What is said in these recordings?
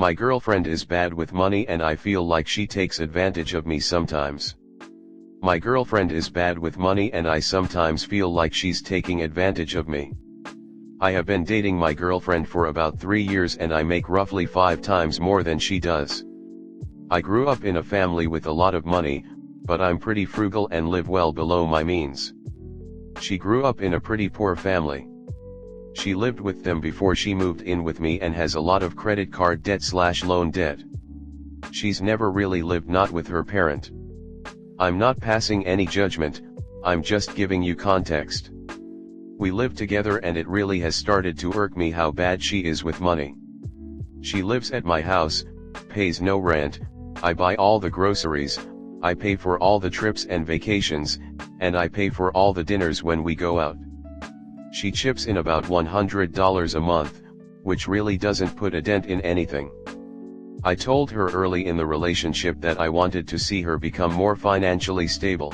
My girlfriend is bad with money and I feel like she takes advantage of me sometimes. My girlfriend is bad with money and I sometimes feel like she's taking advantage of me. I have been dating my girlfriend for about 3 years and I make roughly 5 times more than she does. I grew up in a family with a lot of money, but I'm pretty frugal and live well below my means. She grew up in a pretty poor family. She lived with them before she moved in with me and has a lot of credit card debt/loan debt. She's never really lived not with her parent. I'm not passing any judgment, I'm just giving you context. We live together and it really has started to irk me how bad she is with money. She lives at my house, pays no rent, I buy all the groceries, I pay for all the trips and vacations, and I pay for all the dinners when we go out. She chips in about $100 a month, which really doesn't put a dent in anything. I told her early in the relationship that I wanted to see her become more financially stable.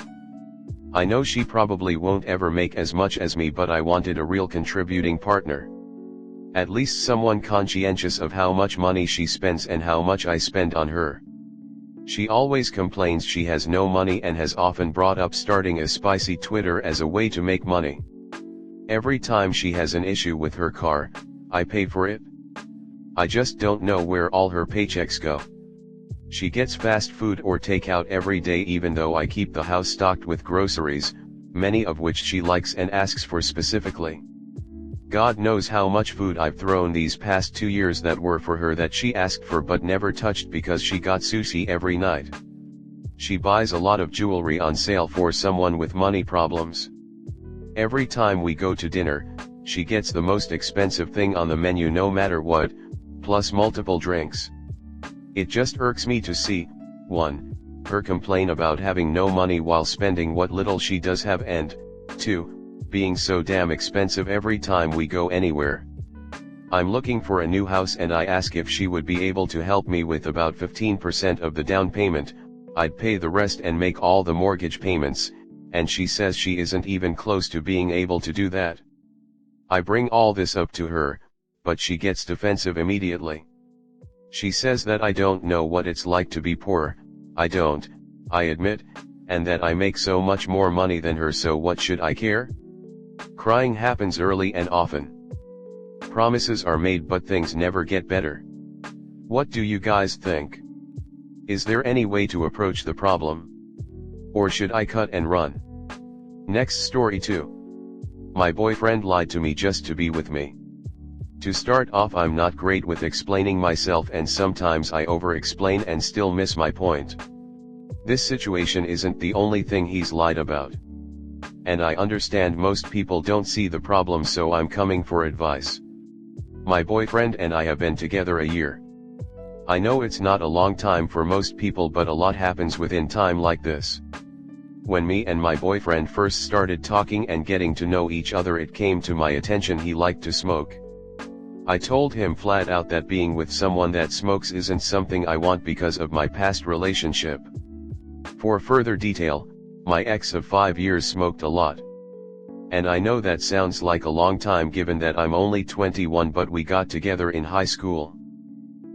I know she probably won't ever make as much as me, but I wanted a real contributing partner. At least someone conscientious of how much money she spends and how much I spend on her. She always complains she has no money and has often brought up starting a spicy Twitter as a way to make money. Every time she has an issue with her car, I pay for it. I just don't know where all her paychecks go. She gets fast food or takeout every day even though I keep the house stocked with groceries, many of which she likes and asks for specifically. God knows how much food I've thrown these past 2 years that were for her that she asked for but never touched because she got sushi every night. She buys a lot of jewelry on sale for someone with money problems. Every time we go to dinner, she gets the most expensive thing on the menu no matter what, plus multiple drinks. It just irks me to see, 1, her complain about having no money while spending what little she does have, and 2, being so damn expensive every time we go anywhere. I'm looking for a new house and I ask if she would be able to help me with about 15% of the down payment. I'd pay the rest and make all the mortgage payments, and she says she isn't even close to being able to do that. I bring all this up to her, but she gets defensive immediately. She says that I don't know what it's like to be poor. I don't, I admit, and that I make so much more money than her, so what should I care? Crying happens early and often. Promises are made but things never get better. What do you guys think? Is there any way to approach the problem? Or should I cut and run? Next story 2. My boyfriend lied to me just to be with me. To start off, I'm not great with explaining myself and sometimes I over-explain and still miss my point. This situation isn't the only thing he's lied about. And I understand most people don't see the problem, so I'm coming for advice. My boyfriend and I have been together a year. I know it's not a long time for most people, but a lot happens within time like this. When me and my boyfriend first started talking and getting to know each other, it came to my attention he liked to smoke. I told him flat out that being with someone that smokes isn't something I want because of my past relationship. For further detail, my ex of 5 years smoked a lot. And I know that sounds like a long time given that I'm only 21, but we got together in high school.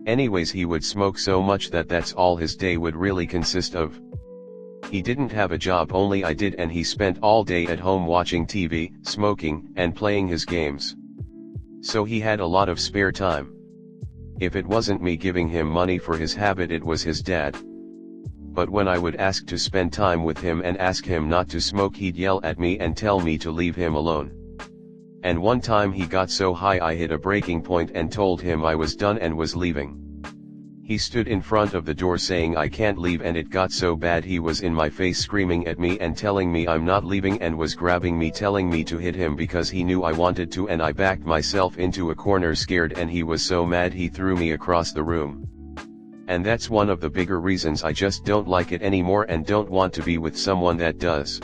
Anyways, he would smoke so much that that's all his day would really consist of. He didn't have a job, only I did, and he spent all day at home watching TV, smoking, and playing his games. So he had a lot of spare time. If it wasn't me giving him money for his habit, it was his dad. But when I would ask to spend time with him and ask him not to smoke, he'd yell at me and tell me to leave him alone. And one time he got so high I hit a breaking point and told him I was done and was leaving. He stood in front of the door saying I can't leave, and it got so bad he was in my face screaming at me and telling me I'm not leaving, and was grabbing me telling me to hit him because he knew I wanted to, and I backed myself into a corner scared, and he was so mad he threw me across the room. And that's one of the bigger reasons I just don't like it anymore and don't want to be with someone that does.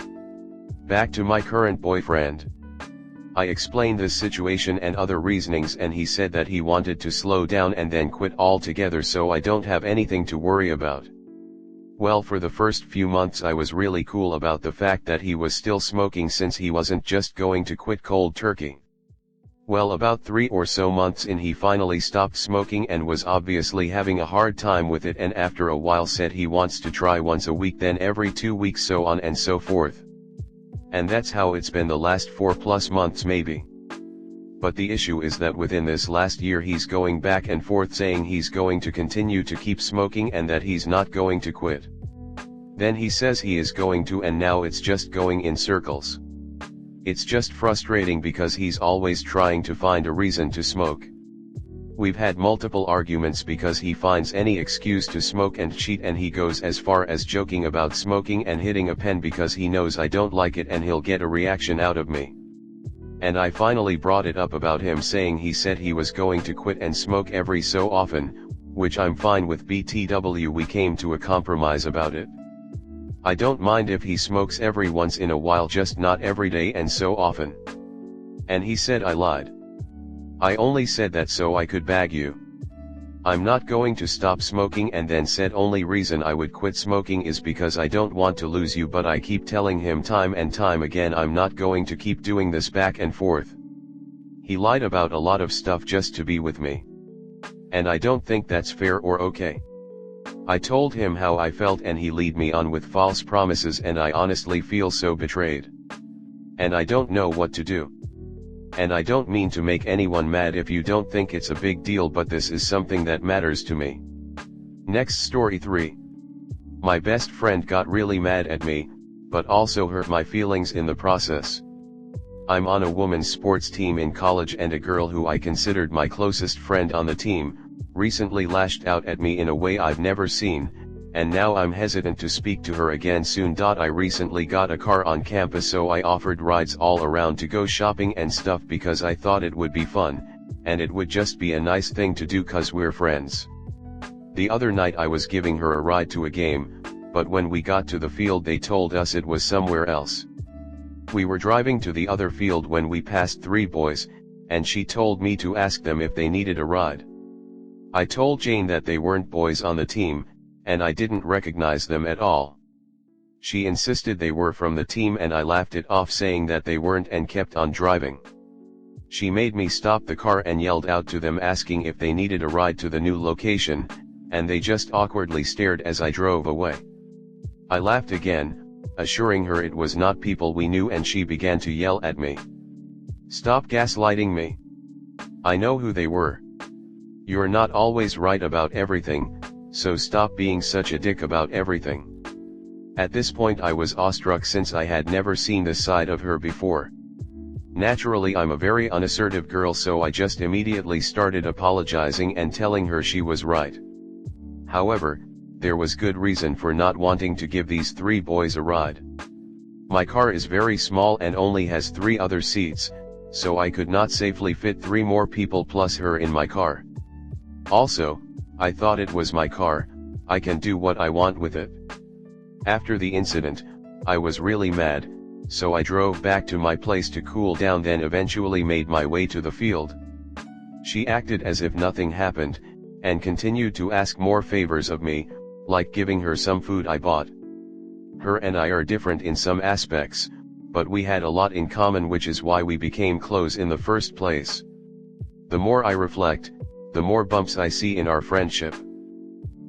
Back to my current boyfriend. I explained this situation and other reasonings, and he said that he wanted to slow down and then quit altogether, so I don't have anything to worry about. Well, for the first few months I was really cool about the fact that he was still smoking, since he wasn't just going to quit cold turkey. Well, about 3 or so months in, he finally stopped smoking and was obviously having a hard time with it, and after a while said he wants to try once a week, then every 2 weeks, so on and so forth. And that's how it's been the last 4+ months maybe. But the issue is that within this last year he's going back and forth saying he's going to continue to keep smoking and that he's not going to quit. Then he says he is going to, and now it's just going in circles. It's just frustrating because he's always trying to find a reason to smoke. We've had multiple arguments because he finds any excuse to smoke and cheat, and he goes as far as joking about smoking and hitting a pen because he knows I don't like it and he'll get a reaction out of me. And I finally brought it up about him saying he said he was going to quit and smoke every so often, which I'm fine with. BTW, we came to a compromise about it. I don't mind if he smokes every once in a while, just not every day and so often. And he said I lied. I only said that so I could bag you. I'm not going to stop smoking, and then said only reason I would quit smoking is because I don't want to lose you, but I keep telling him time and time again I'm not going to keep doing this back and forth. He lied about a lot of stuff just to be with me. And I don't think that's fair or okay. I told him how I felt and he led me on with false promises, and I honestly feel so betrayed. And I don't know what to do. And I don't mean to make anyone mad if you don't think it's a big deal, but this is something that matters to me. Next story 3. My best friend got really mad at me, but also hurt my feelings in the process. I'm on a women's sports team in college, and a girl who I considered my closest friend on the team recently lashed out at me in a way I've never seen, and now I'm hesitant to speak to her again soon. I recently got a car on campus, so I offered rides all around to go shopping and stuff because I thought it would be fun, and it would just be a nice thing to do cause we're friends. The other night I was giving her a ride to a game, but when we got to the field they told us it was somewhere else. We were driving to the other field when we passed 3 boys, and she told me to ask them if they needed a ride. I told Jane that they weren't boys on the team, and I didn't recognize them at all. She insisted they were from the team, and I laughed it off saying that they weren't and kept on driving. She made me stop the car and yelled out to them asking if they needed a ride to the new location, and they just awkwardly stared as I drove away. I laughed again, assuring her it was not people we knew, and she began to yell at me. Stop gaslighting me. I know who they were. You're not always right about everything, so stop being such a dick about everything. At this point I was awestruck since I had never seen this side of her before. Naturally I'm a very unassertive girl, so I just immediately started apologizing and telling her she was right. However, there was good reason for not wanting to give these 3 boys a ride. My car is very small and only has 3 other seats, so I could not safely fit 3 more people plus her in my car. Also, I thought it was my car, I can do what I want with it. After the incident, I was really mad, so I drove back to my place to cool down, then eventually made my way to the field. She acted as if nothing happened, and continued to ask more favors of me, like giving her some food I bought. Her and I are different in some aspects, but we had a lot in common, which is why we became close in the first place. The more I reflect, the more bumps I see in our friendship.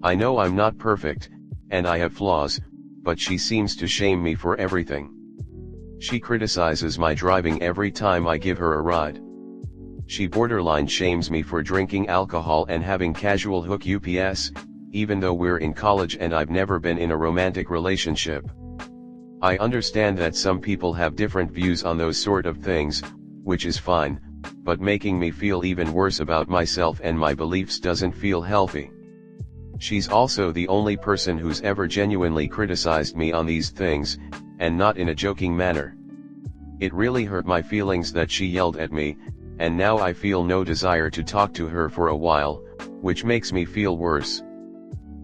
I know I'm not perfect, and I have flaws, but she seems to shame me for everything. She criticizes my driving every time I give her a ride. She borderline shames me for drinking alcohol and having casual hook ups, even though we're in college and I've never been in a romantic relationship. I understand that some people have different views on those sort of things, which is fine, but making me feel even worse about myself and my beliefs doesn't feel healthy. She's also the only person who's ever genuinely criticized me on these things, and not in a joking manner. It really hurt my feelings that she yelled at me, and now I feel no desire to talk to her for a while, which makes me feel worse.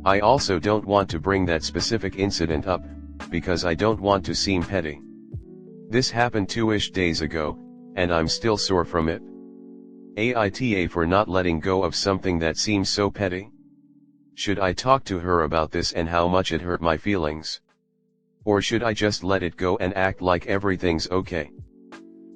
I also don't want to bring that specific incident up, because I don't want to seem petty. This happened 2-ish days ago, and I'm still sore from it. AITA for not letting go of something that seems so petty. Should I talk to her about this and how much it hurt my feelings? Or should I just let it go and act like everything's okay?